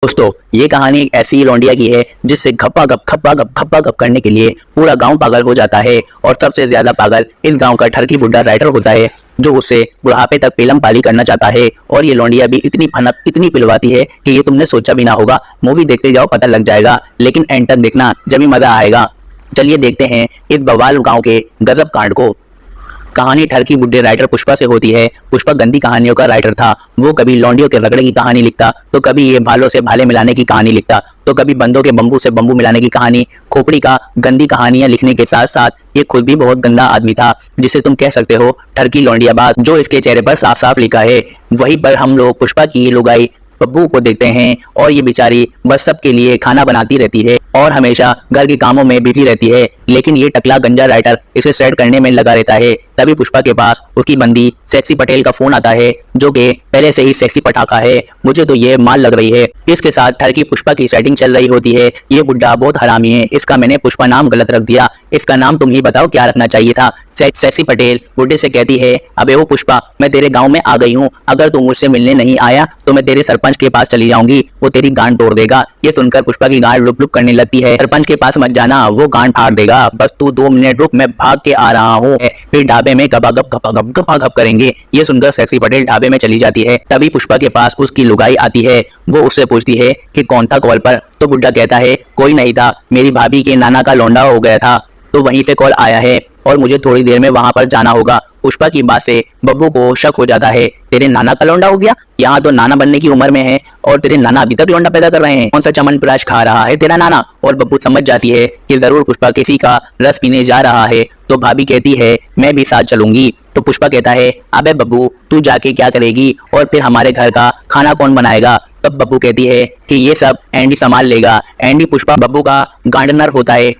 दोस्तों, ये कहानी एक ऐसी लौंडिया की है जिससे खप्पा गप करने के लिए पूरा गांव पागल हो जाता है। और सबसे ज्यादा पागल इस गांव का ठरकी बुड्ढा राइटर होता है जो उससे बुढ़ापे तक पेलम पाली करना चाहता है। और ये लौंडिया भी इतनी फनक इतनी पिलवाती है कि ये तुमने सोचा भी ना होगा। मूवी देखते जाओ, पता लग जाएगा, लेकिन एंड तक देखना, जब भी मजा आएगा। चलिए देखते हैं इस बवाल गांव के गजब कांड को। कहानी ठरकी बुड्ढे राइटर पुष्पा से होती है। पुष्पा गंदी कहानियों का राइटर था। वो कभी लौंडियों के रगड़े की कहानी लिखता, तो कभी ये भालों से भाले मिलाने की कहानी लिखता, तो कभी बंदों के बम्बू से बम्बू मिलाने की कहानी। खोपड़ी का गंदी कहानियां लिखने के साथ साथ ये खुद भी बहुत गंदा आदमी था, जिसे तुम कह सकते हो ठरकी लौंडियाबाज, जो इसके चेहरे पर साफ साफ लिखा है। वहीं पर हम लोग पुष्पा की लुगाई बब्बू को देखते हैं, और ये बेचारी बस सबके लिए खाना बनाती रहती है और हमेशा घर के कामों में बिजी रहती है। लेकिन ये टकला गंजा राइटर इसे सेट करने में लगा रहता है। तभी पुष्पा के पास उसकी बंदी सेक्सी पटेल का फोन आता है, जो कि पहले से ही सेक्सी पटाखा है। मुझे तो ये माल लग रही है। इसके साथ ठरकी पुष्पा की सेटिंग चल रही होती है। ये बुड्ढा बहुत हरामी है, इसका मैंने पुष्पा नाम गलत रख दिया। इसका नाम तुम ही बताओ क्या रखना चाहिए था। सेक्सी पटेल बुड्ढे से कहती है, अबे वो पुष्पा, मैं तेरे गांव में आ गई हूँ, अगर तू मुझसे मिलने नहीं आया तो मैं तेरे सरपंच के पास चली जाऊंगी, वो तेरी गांड तोड़ देगा। ये सुनकर पुष्पा की गांड लुप लुप करने लगती है। सरपंच के पास मत जाना, वो गांड फाड़ देगा, बस तू 2 मिनट रुक, मैं भाग के आ रहा हूँ, फिर ढाबे में गपागप करेंगे। ये सुनकर सेक्सी पटेल ढाबे में चली जाती है। तभी पुष्पा के पास उसकी लुगाई आती है। वो उससे पूछती है कि कौन था कॉल पर, तो बुड्ढा कहता है कोई नहीं था, मेरी भाभी के नाना का लौंडा हो गया था, तो वहीं से कॉल आया है और मुझे थोड़ी देर में वहां पर जाना होगा। पुष्पा की बात से बब्बू को शक हो जाता है, तेरे नाना का लौंडा हो गया? यहाँ तो नाना बनने की उम्र में है और तेरे नाना अभी तक लौंडा पैदा कर रहे हैं, कौन सा चमनप्राश खा रहा है तेरा नाना? और बब्बू समझ जाती है कि जरूर पुष्पा किसी का रस पीने जा रहा है, तो भाभी कहती है मैं भी साथ चलूंगी। तो पुष्पा कहता है, अबे बब्बू, तू जाके क्या करेगी और फिर हमारे घर का खाना कौन बनाएगा? तब बब्बू कहती है कि ये सब एंडी संभाल लेगा। एंडी पुष्पा बब्बू का गार्डनर होता है,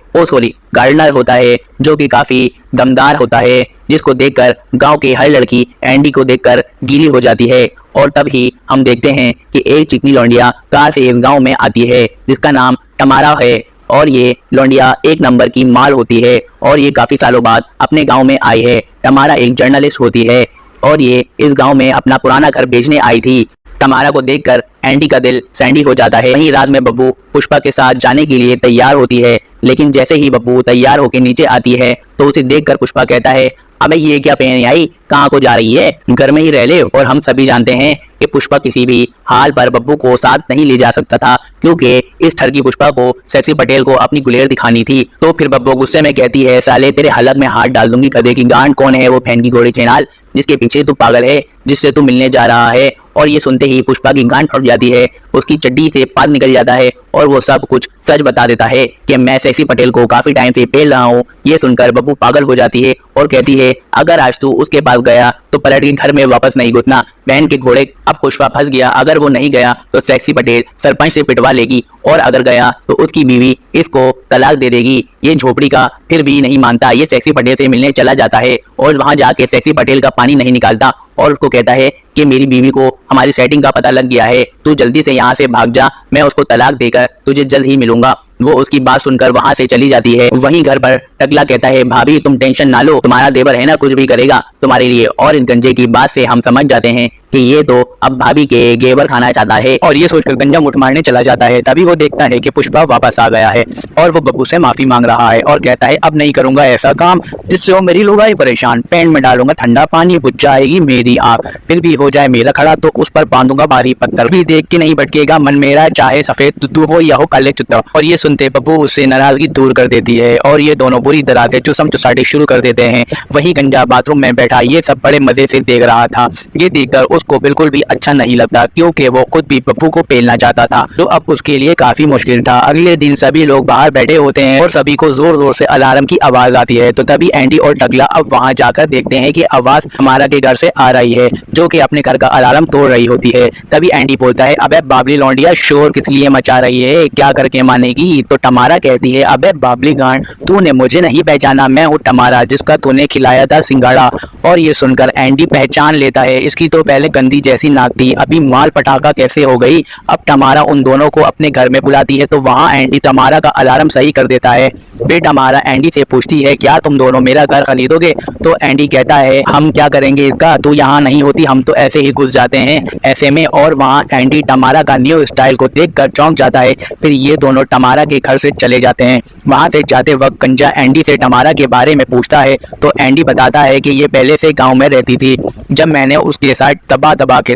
गार्डनर होता है, जो कि काफी दमदार होता है, जिसको देखकर गांव की हर लड़की एंडी को देखकर गीली हो जाती है। और तभी हम देखते हैं कि एक चिकनी लौंडिया कार से इस गांव में आती है, जिसका नाम टमारा है। और ये लौंडिया 1 नंबर की माल होती है और ये काफी सालों बाद अपने गांव में आई है। टमारा एक जर्नलिस्ट होती है और ये इस गांव में अपना पुराना घर बेचने आई थी। टमारा को देखकर एंडी का दिल सैंडी हो जाता है। वहीं रात में बब्बू पुष्पा के साथ जाने के लिए तैयार होती है, लेकिन जैसे ही बब्बू तैयार होकर नीचे आती है तो उसे देखकर पुष्पा कहता है, अबे ये क्या पहन आई, कहाँ को जा रही है, घर में ही रह ले। और हम सभी जानते हैं कि पुष्पा किसी भी हाल पर बब्बू को साथ नहीं ले जा सकता था, क्योंकि इस ठरकी पुष्पा को सेक्सी पटेल को अपनी गुलेर दिखानी थी। तो फिर बब्बू गुस्से में कहती है, साले तेरे हलक में हाथ डाल दूंगी, गधे की गांड, कौन है वो फैन की घोड़ी चेनाल जिसके पीछे तू पागल है, जिससे तू मिलने जा रहा है? और ये सुनते ही पुष्पा की गांड फट जाती है, उसकी चड्डी से पाद निकल जाता है और वो सब कुछ सच बता देता है कि मैं सेक्सी पटेल को काफी टाइम से पेल रहा हूँ। ये सुनकर बब्बू पागल हो जाती है और कहती है, अगर आज तू उसके पास गया तो पलट के घर में वापस नहीं घुसना, बहन के घोड़े। अब पुष्पा फंस गया, अगर वो नहीं गया तो सेक्सी पटेल सरपंच से पिटवा लेगी, और अगर गया तो उसकी बीवी इसको तलाक दे देगी। ये झोपड़ी का फिर भी नहीं मानता, ये सेक्सी पटेल से मिलने चला जाता है और वहां जाके सेक्सी पटेल का पानी नहीं निकालता और उसको कहता है कि मेरी बीवी को हमारी सेटिंग का पता लग गया है, तू जल्दी से यहाँ से भाग जा, मैं उसको तलाक देकर तुझे जल्द ही मिलूंगा। वो उसकी बात सुनकर वहां से चली जाती है। वहीं घर पर टकला कहता है, भाभी तुम टेंशन ना लो, तुम्हारा देवर है ना, कुछ भी करेगा तुम्हारे लिए। और इस गंजे की बात से हम समझ जाते हैं कि ये तो अब भाभी के घेवर खाना चाहता है, और ये सोचकर गंजा मुठ मारने चला जाता है। तभी वो देखता है कि पुष्पा वापस आ गया है और वो बब्बू से माफी मांग रहा है और कहता है, अब नहीं करूंगा ऐसा काम जिससे वो मेरी लुगाई परेशान, पैन में डालूंगा ठंडा पानी, बुझ जाएगी मेरी आग, फिर भी हो जाए मेरा खड़ा तो उस पर बांधूंगा भारी पत्थर, भी देख के नहीं भटकेगा मन मेरा, चाहे सफेद दुद्धू हो या हो काले चुत्ता। और ये सुनते बब्बू उससे नाराजगी दूर कर देती है और ये दोनों बुरी तरह से चुसम चुसाटी शुरू कर देते हैं। वही गंजा बाथरूम में बैठा ये सब बड़े मजे से देख रहा था। ये देखकर उसको बिल्कुल भी अच्छा नहीं लगता, क्योंकि वो खुद भी बब्बू को पेलना चाहता था, तो अब उसके लिए काफी मुश्किल था। अगले दिन सभी लोग बाहर बैठे होते हैं और सभी को जोर जोर से अलार्म की आवाज आती है। तो तभी एंडी और टकला अब वहां जाकर देखते हैं कि आवाज हमारा के घर से आ रही है, जो कि अपने घर का अलार्म तोड़ रही होती है। तभी एंडी बोलता है, अबे बाबली लौंडिया, शोर किस लिए मचा रही है, क्या करके मानेगी? तो टमारा कहती है, अबे बाबली गांड, तूने मुझे नहीं पहचाना, मैं हूँ टमारा, जिसका तूने खिलाया था सिंगाड़ा। और ये सुनकर एंडी पहचान लेता है, इसकी तो पहले गंदी जैसी नाक थी, अभी माल पटाखा कैसे हो गई। अब टमारा उन दोनों को अपने घर में बुलाती है, तो वहाँ एंडी टमारा का अलार्म सही कर देता है। फिर टमारा एंडी से पूछती है, क्या तुम दोनों मेरा घर खरीदोगे? तो एंडी कहता है, हम क्या करेंगे इसका, तू यहाँ नहीं होती, हम तो ऐसे ही घुस जाते हैं। ऐसे में और वहाँ एंडी टमारा का न्यू स्टाइल को देखकर चौंक जाता है। फिर ये दोनों टमारा के घर से चले जाते हैं। वहाँ से जाते वक्त कंजा एंडी से टमारा के बारे में पूछता है तो एंडी बताता है कि ये पहले से गाँव में रहती थी। जब मैंने उसके साथ दबा दबा के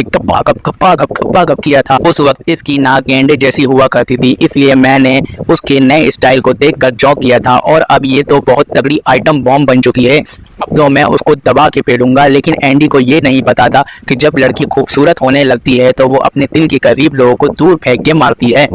कप्पा गप किया था, उस वक्त इसकी नाक गेंडे जैसी हुआ करती थी, इसलिए मैंने उसके नए स्टाइल को देखकर चौंक किया था। और अब ये तो बहुत तगड़ी आइटम बॉम्ब बन चुकी है, अब तो मैं उसको दबा के फेंकूंगा। लेकिन एंडी को ये नहीं पता था कि जब लड़की खूबसूरत होने लगती है तो वो अपने दिल के करीब लोगों को दूर फेंक के मारती है,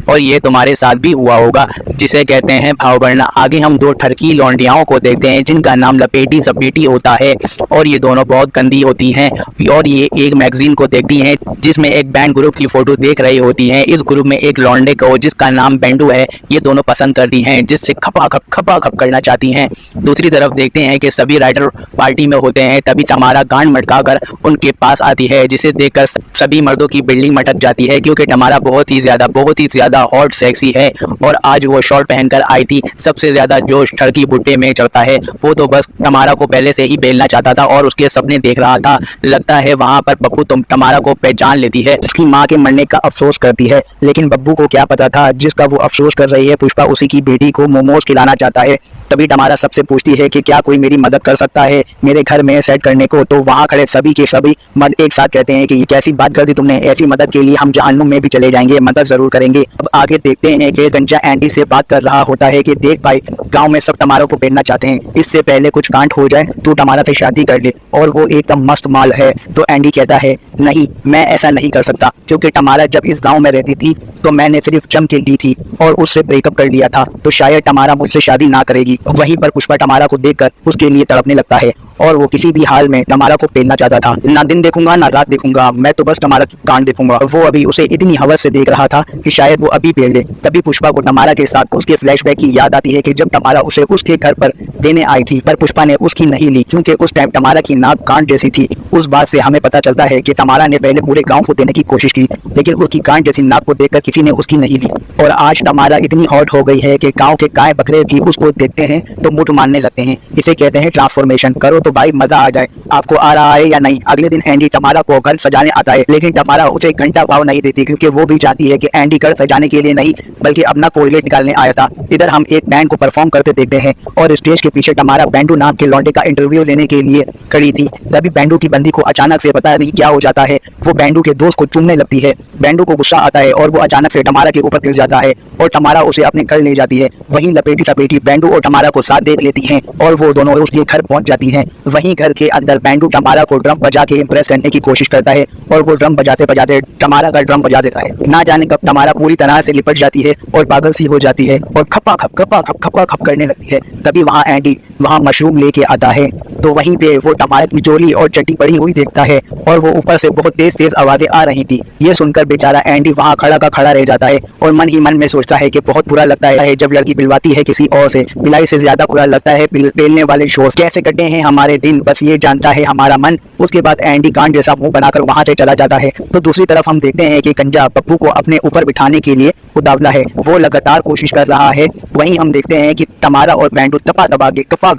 और ये तुम्हारे साथ भी हुआ होगा, जिसे कहते हैं भाव बढ़ना। आगे हम दो ठरकी लौंडियाओं को देखते हैं जिनका नाम लपेटी सपेटी होता है, और ये दोनों बहुत गंदी होती हैं। और ये एक मैगजीन को देखती हैं जिसमें एक बैंड ग्रुप की फोटो देख रही होती हैं। इस ग्रुप में एक लौंडे को जिसका नाम बेंडू है ये दोनों पसंद करती हैं, जिससे खपा खप करना चाहती हैं। दूसरी तरफ देखते हैं कि सभी राइटर पार्टी में होते हैं, तभी टमारा गांड मटकाकर उनके पास आती है, जिसे देखकर सभी मर्दों की बिल्डिंग मटक जाती है, क्योंकि टमारा बहुत ही ज्यादा हॉट सेक्सी है। और आज वो शॉर्ट पहनकर आई थी। सबसे ज्यादा जोश ठरकी बुट्टे में चढ़ता है। वो तो बस टमारा को पहले से ही बेलना चाहता था और उसके सपने देख रहा था। लगता है वहाँ पर बब्बू तुम टमारा को पहचान लेती है, उसकी माँ के मरने का अफसोस करती है। लेकिन बब्बू को क्या पता था जिसका वो अफसोस कर रही है पुष्पा उसी की बेटी को मोमोज खिलाना चाहता है। तभी टमारा सबसे पूछती है कि क्या कोई मेरी मदद कर सकता है मेरे घर में सेट करने को। तो वहाँ खड़े सभी के सभी मर्द एक साथ कहते हैं कि ये कैसी बात कर दी तुमने, ऐसी मदद के लिए हम जहन्नुम में भी चले जाएंगे, मदद जरूर करेंगे। अब आगे देखते हैं कि गंजा एंडी से बात कर रहा होता है कि देख भाई, गांव में सब टमारा को पेलना चाहते हैं, इससे पहले कुछ कांड हो जाए तू टमारा से शादी कर ले और वो एकदम मस्त माल है। तो एंडी कहता है नहीं, मैं ऐसा नहीं कर सकता, क्योंकि टमारा जब इस गाँव में रहती थी तो मैंने सिर्फ जम के ली थी और उससे ब्रेकअप कर लिया था, तो शायद टमारा मुझसे शादी ना करेगी। वहीं पर पुष्पा टमारा को देखकर उसके लिए तड़पने लगता है और वो किसी भी हाल में टमारा को पेलना चाहता था। ना दिन देखूंगा ना रात देखूंगा, मैं तो बस टमारा की कांड देखूंगा। वो अभी उसे इतनी हवस से देख रहा था कि शायद वो अभी पेल ले। तभी पुष्पा को टमारा के साथ उसके फ्लैशबैक की याद आती है कि जब टमारा उसे उसके घर पर देने आई थी, पर पुष्पा ने उसकी नहीं ली क्योंकि उस टाइम टमारा की नाक कांड जैसी थी। उस बात से हमें पता चलता है कि टमारा ने पहले पूरे गाँव को देने की कोशिश की, लेकिन उसकी कांड जैसी नाक को देखकर किसी ने उसकी नहीं ली। और आज टमारा इतनी हॉट हो गई है कि गाँव के गाय बकरे भी उसको देखते हैं तो मुठ मारने लगते हैं। इसे कहते हैं ट्रांसफॉर्मेशन। करो तो भाई मजा आ जाए। आपको आ रहा है या नहीं? अगले दिन एंडी टमारा को घर सजाने आता है, लेकिन टमारा उसे घंटा भाव नहीं देती, क्योंकि वो भी चाहती है कि एंडी घर सजाने के लिए नहीं बल्कि अपना कोलगेट निकालने आया था। इधर हम एक बैंड को परफॉर्म करते देखते हैं और स्टेज के पीछे टमारा बेंडू नाम के लौंडे का इंटरव्यू लेने के लिए खड़ी थी। तभी बेंडू की बंदी को अचानक से पता नहीं क्या हो जाता है, वो बेंडू के दोस्त को चूमने लगती है। बेंडू को गुस्सा आता है और वो अचानक से टमारा के ऊपर गिर जाता है और टमारा उसे अपने घर ले जाती है। वहीं लपेटी सपेटी बेंडू और टमारा को साथ देख लेती हैं और वो दोनों उसके घर पहुंच जाती हैं। वहीं घर के अंदर बेंडू टमारा को ड्रम बजा के इम्प्रेस करने की कोशिश करता है और वो ड्रम बजाते बजाते टमारा का ड्रम बजा देता है। ना जाने कब टमारा पूरी तरह से लिपट जाती है और पागल सी हो जाती है और खप्पा खप करने लगती है। तभी वहाँ एंडी वहाँ मशरूम लेके आता है, तो वहीं पे वो टमारा की चोली और चट्टी पड़ी हुई देखता है और वो ऊपर से बहुत तेज तेज आवाजें आ रही थी। ये सुनकर बेचारा एंडी वहाँ खड़ा का खड़ा रह जाता है और मन ही मन में सोचता है कि बहुत बुरा लगता है जब लड़की पिलवाती है किसी और से। पिलाई से ज्यादा बुरा लगता है पेलने वाले शोर। कैसे कटे हैं हमारे दिन बस ये जानता है हमारा मन। उसके बाद एंडी गांड जैसा मुंह बनाकर वहां से चला जाता है। तो दूसरी तरफ हम देखते हैं कि कंजा पप्पू को अपने ऊपर बिठाने के लिए उतावला है, वो लगातार कोशिश कर रहा है। वहीं हम देखते हैं कि टमारा और बेंडू तपा दबा के खपा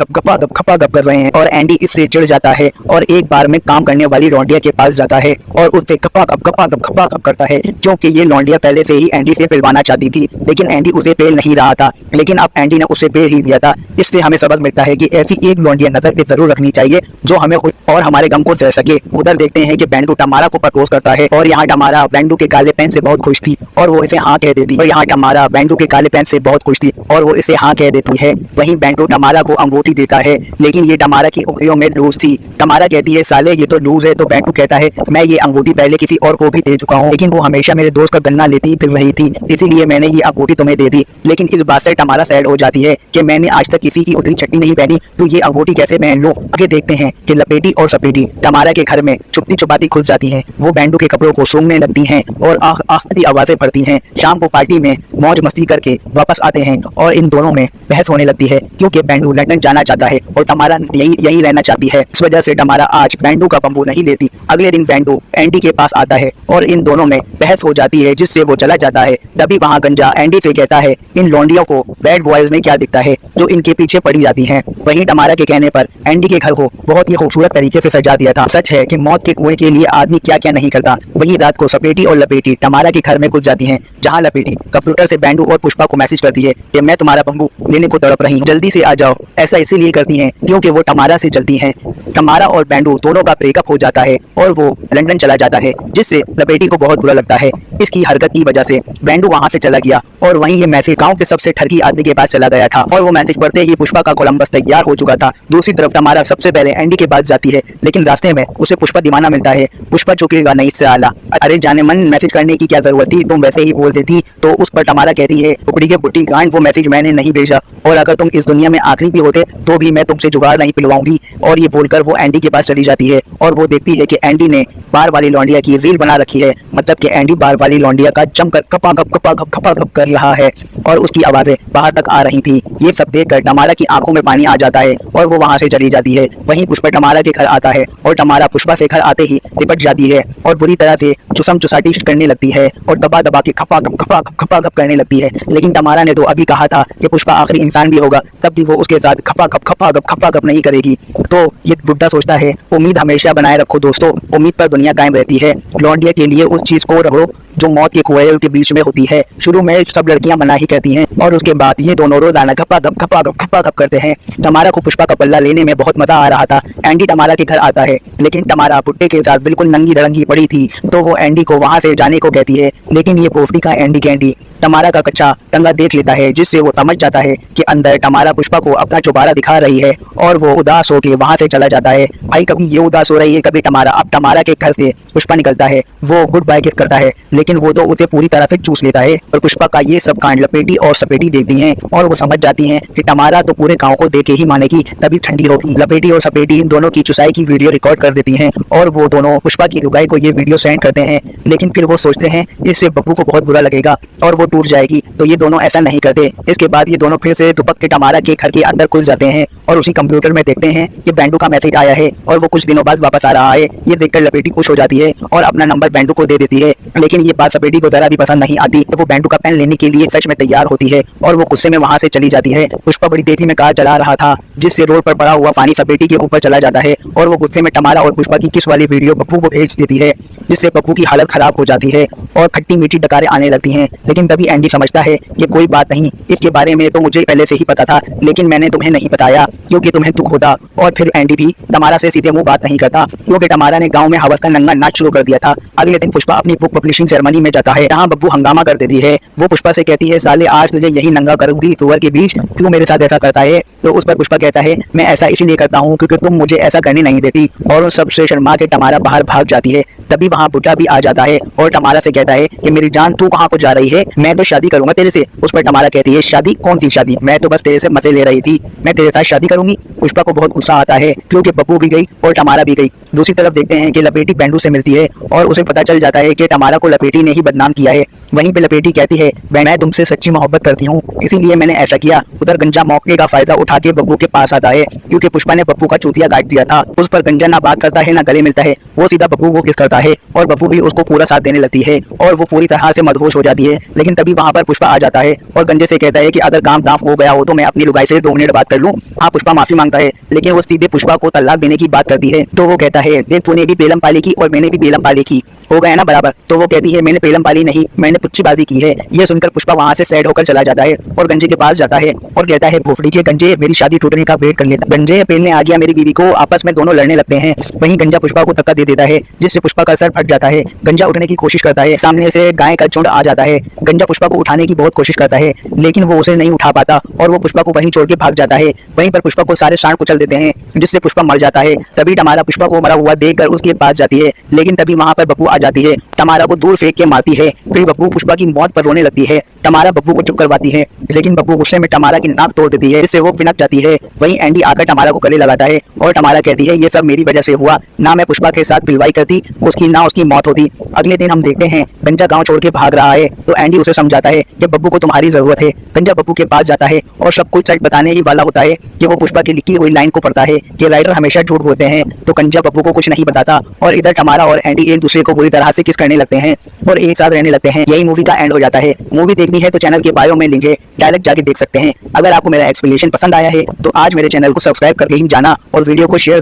गप कर रहे हैं और एंडी इससे चिढ़ जाता है और एक बार में काम करने वाली लौंडिया के पास जाता है और उससे खपा गप करता है, क्योंकि ये लौंडिया पहले से ही एंडी से पिलवाना चाहती थी, लेकिन एंडी उसे पेल नहीं रहा था। लेकिन अब एंडी ने उसे पेल ही दिया था। इससे हमें सबक मिलता है कि ऐसी एक लौंडिया नजर पे जरूर रखनी चाहिए जो हमें खुद और हमारे गम को सह सके। उधर देखते हैं कि बेंडू टमारा को प्रपोज करता है और यहाँ टमारा बेंडू के काले पेन से बहुत खुश थी और वो इसे हाँ कह देती है। यहाँ टमारा बेंडू के काले पेन से बहुत खुश थी और वो इसे हाँ कह देती है। वहीं बेंडू टमारा को अंगूठी देता है, लेकिन ये टमारा की उंगलियों में लूज थी। टमारा कहती है साले ये तो लूज है, तो बेंडू कहता है मैं ये अंगूठी पहले किसी और को भी दे चुका हूँ, लेकिन वो हमेशा मेरे दोस्त का गन्ना लेती फिर रही थी, इसीलिए मैंने ये अंगूठी तुम्हें दे दी। लेकिन इस बात से टमारा सैड हो जाती है कि मैंने आज तक किसी की उतनी चटनी नहीं पहनी, तो ये अंगूठी कैसे पहन लूं। आगे देखते हैं कि लपेटी और सपेटी टमारा के घर में छुपती छुपाती घुस जाती हैं। वो बेंडू के कपड़ों को सूंघने लगती हैं और आखिरी आवाजें पड़ती हैं। शाम को पार्टी में मौज मस्ती करके वापस आते हैं और इन दोनों में बहस होने लगती है, क्योंकि बेंडू लंदन जाना चाहता है और तमारा यही यही रहना चाहती है। इस वजह से तमारा आज बेंडू का बम्बू नहीं लेती। अगले दिन बेंडू एंडी के पास आता है और इन दोनों में बहस हो जाती है, जिससे वो चला जाता है। तभी वहाँ गंजा एंडी से कहता है, इन लौंडियों को बैड बॉयज में क्या दिखता है जो इनके पीछे पड़ी जाती हैं। वहीं तमारा के कहने पर एंडी के घर को बहुत ही खूबसूरत तरीके से सजा दिया था। सच है कि मौत के कुएं के लिए आदमी क्या क्या नहीं करता। वहीं रात को सपेटी और लपेटी तमारा के घर में घुस जाती हैं, जहां लपेटी कंप्यूटर से बेंडू और पुष्पा को मैसेज करती है कि मैं तुम्हारा बम्बू लेने को तड़प रही हूँ, जल्दी से आ जाओ। ऐसा इसीलिए करती हैं क्योंकि वो तमारा से जलती हैं। तमारा और बेंडू दोनों का ब्रेकअप हो जाता है और वो लंदन चला जाता है, जिससे लपेटी को बहुत बुरा लगता है। इसकी हरकत की वजह से बेंडू वहां से चला गया और वहीं ये मैसेज गांव के सबसे ठरकी आदमी के पास चला गया था और वो मैसेज पढ़ते ही पुष्पा का कोलंबस तैयार हो चुका था। दूसरी तरफ तमारा सबसे पहले एंडी के पास जाती है, लेकिन रास्ते में उसे पुष्पा दीवाना मिलता है। पुष्पा चुकेगा नहीं इससे आला, अरे जाने मन मैसेज करने की क्या जरूरत थी, तुम वैसे ही बोल देती। तो उस पर तमारा कहती है, उपड़ी के बुट्टी गांड, वो मैसेज मैंने नहीं भेजा और अगर तुम इस दुनिया में आखिरी भी होते तो भी मैं तुमसे जुगाड़ नहीं पिलवाऊंगी। और ये बोलकर वो एंडी के पास चली जाती है और वो देखती है कि एंडी ने बार वाली लौंडिया की रील बना रखी है। मतलब कि एंडी बार वाली लौंडिया का जमकर खपा खप कर रहा है और उसकी आवाजें बाहर तक आ रही थी। ये सब देखकर तमारा की आंखों में पानी आ जाता है और वो वहां से चली जाती है। वहीं पुष्पा तमारा के घर आता है और तमारा पुष्पा से घर आते ही लिपट जाती है और बुरी तरह से चुसम चुसाटी करने लगती है और दबा दबा के खपा खप करने लगती है। लेकिन तमारा ने तो अभी कहा था कि पुष्पा आखिरी इंसान भी होगा, तब भी वो उसके साथ खपा खप नहीं करेगी। तो ये बुड्ढा सोचता है, उम्मीद हमेशा बनाए रखो दोस्तों, उम्मीद पर दुनिया कायम रहती है। लौंडिया के लिए उस चीज को रखो जो मौत के कुएं के बीच में होती है। शुरू में सब लड़कियां मना ही करती हैं और उसके बाद ये दोनों रोजाना खपा खप करते हैं। तमारा को पुष्पा का पल्ला लेने में बहुत मजा आ रहा था। एंडी तमारा के घर आता है, लेकिन तमारा बुड्ढे के साथ बिल्कुल नंगी धड़ंगी पड़ी थी, तो वो एंडी को वहां से जाने को कहती है। लेकिन ये पोफड़ी का एंडी तमारा का कच्चा टंगा देख लेता है, जिससे वो समझ जाता है कि अंदर तमारा पुष्पा को अपना चौबारा दिखा रही है और वो उदास होकर वहां से चला जाता है। भाई कभी ये उदास हो रही है, कभी तमारा। अब तमारा के घर से पुष्पा निकलता है, वो गुड बाय किस करता है, लेकिन वो तो उसे पूरी तरह से चूस लेता है। और पुष्पा का ये सब कांड लपेटी और सपेटी देखती हैं और वो समझ जाती हैं कि तमारा तो पूरे गांव को देके ही मानेगी, तभी ठंडी होगी। लपेटी और सपेटी इन दोनों की चुसाई की वीडियो रिकॉर्ड कर देती हैं और वो दोनों पुष्पा की लुगाई को ये वीडियो सेंड करते हैं। लेकिन फिर वो सोचते हैं इससे बब्बू को बहुत बुरा लगेगा और वो टूट जाएगी, तो ये दोनों ऐसा नहीं करते। इसके बाद ये दोनों फिर से दुपक के तमारा के घर के अंदर घुस जाते हैं और उसी कंप्यूटर में देखते हैं कि बेंडू का मैसेज आया है और वो कुछ दिनों बाद वापस आ रहा है। ये देखकर लपेटी खुश हो जाती है और अपना नंबर बेंडू को दे देती है। लेकिन ये बात सपेटी को जरा भी पसंद नहीं आती, तो वो बेंडू का पेन लेने के लिए सच में तैयार होती है और वो गुस्से में वहां से चली जाती है। पुष्पा बड़ी तेजी में कार चला रहा था, जिससे रोड पर पड़ा हुआ पानी सपेटी के ऊपर चला जाता है और वो गुस्से में तमारा और पुष्पा की किस वाली वीडियो बब्बू को भेज देती है, जिससे बब्बू की हालत खराब हो जाती है और खट्टी मीठी डकारें आने लगती हैं। लेकिन तभी एंडी समझता है कि कोई बात नहीं, इसके बारे में तो मुझे पहले से ही पता था, लेकिन मैंने तुम्हें नहीं बताया क्योंकि तुम्हें दुख होता। और फिर एंडी भी तमारा से सीधे मुंह बात नहीं करता, क्योंकि तमारा ने गांव में हवस का नंगा नाच शुरू कर दिया था। अगले दिन पुष्पा अपनी बुक पब्लिशिंग सेरेमनी में जाता है, जहां बब्बू हंगामा कर देती है। वो पुष्पा से कहती है, साले आज तुझे यही नंगा करूंगी सुअर के बीच, क्यों मेरे साथ ऐसा करता है। तो उस पर पुष्पा कहता है, मैं ऐसा इसलिए करता हूँ क्योंकि तुम मुझे ऐसा करने नहीं देती। और उन सबसे शर्मा के तमारा बाहर भाग जाती है। तभी वहाँ बुड्ढा भी आ जाता है और तमारा से कहता है कि मेरी जान तू कहाँ को जा रही है, मैं तो शादी करूंगा तेरे से। उस पर तमारा कहती है, शादी कौन सी शादी, मैं तो बस तेरे से मजे ले रही थी, मैं तेरे साथ शादी करूंगी। पुष्पा को बहुत गुस्सा आता है क्योंकि बब्बू भी गई और तमारा भी गई। दूसरी तरफ देखते हैं कि लपेटी बेंडू से मिलती है और उसे पता चल जाता है कि तमारा को लपेटी ने ही बदनाम किया है। वहीं पे लपेटी कहती है, मैं तुमसे सच्ची मोहब्बत करती हूँ, इसीलिए मैंने ऐसा किया। उधर गंजा मौके का फायदा उठा के बब्बू के पास आता है, क्योंकि पुष्पा ने बब्बू का चूतिया काट दिया था। उस पर गंजा ना बात करता है ना गले मिलता है, वो सीधा बब्बू को किस करता है और बब्बू भी उसको पूरा साथ देने लगती है और वो पूरी तरह से मदहोश हो जाती है। लेकिन तभी वहाँ पर पुष्पा आ जाता है और गंजे से कहता है कि अगर काम दाम हो गया हो तो मैं अपनी लुगाई से 2 मिनट बात कर लूँ। हाँ, पुष्पा माफी मांगता है, लेकिन वो सीधे पुष्पा को तलाक देने की बात करती है। तो वो कहता है, देख तूने भी बेलम पाली की और मैंने भी बेलम पाली की, हो गया ना बराबर। तो वो कहती है, मैंने बेलम पाली नहीं, मैंने पुच्चीबाजी की है। ये सुनकर पुष्पा वहाँ से सैड होकर चला जाता है और गंजे के पास जाता है और कहता है, भोफड़ी के गंजे मेरी शादी टूटने का वेट कर लेता। गंजे पेलने आ गया मेरी बीवी को, आपस में दोनों लड़ने लगते हैं। वहीं गंजा पुष्पा को धक्का दे देता है, जिससे पुष्पा का सर फट जाता है। गंजा उठने की कोशिश करता है, सामने से गाय का झुंड आ जाता है। गंजा पुष्पा को उठाने की बहुत कोशिश करता है, लेकिन वो उसे नहीं उठा पाता और वो पुष्पा को वहीं छोड़ के भाग जाता है। वहीं पर पुष्पा को सारे सांड कुचल देते हैं, जिससे पुष्पा मर जाता है। तभी तमारा पुष्पा को मरा हुआ देखकर उसके पास जाती है, लेकिन तभी वहां पर बब्बू आ जाती है, तमारा को दूर फेंक के मारती है। फिर बब्बू पुष्पा की मौत पर रोने लगती है। तमारा बब्बू को चुप करवाती है, लेकिन बब्बू गुस्से में तमारा की नाक तोड़ देती है, जिससे वो पिनक जाती है। वहीं एंडी आकर तमारा को गले लगाता है और तमारा कहती है ये सब मेरी वजह से हुआ, ना मैं पुष्पा के साथ पिलवाई करती उसकी, ना उसकी मौत होती। अगले दिन हम देखते हैं गंजा गांव छोड़ के भाग रहा है, तो एंडी उसे समझाता है कि बब्बू को तुम्हारी जरूरत है। गंजा बब्बू के पास जाता है और सब कुछ सच बताने ही वाला होता है कि वो पुष्पा की लिखी हुई लाइन को पढ़ता है कि राइटर हमेशा झूठ बोलते हैं। तो गंजा बब्बू को कुछ नहीं बताता और इधर तमारा और एंडी एक दूसरे को बुरी तरह से किस करने लगते हैं और एक साथ रहने लगते हैं। यही मूवी का एंड हो जाता है। मूवी देखनी है तो चैनल के बायो में लिंक है, डायरेक्ट जाके देख सकते हैं। अगर आपको मेरा एक्सप्लेनेशन पसंद आया है तो आज मेरे चैनल को सब्सक्राइब करके ही जाना और वीडियो को शेयर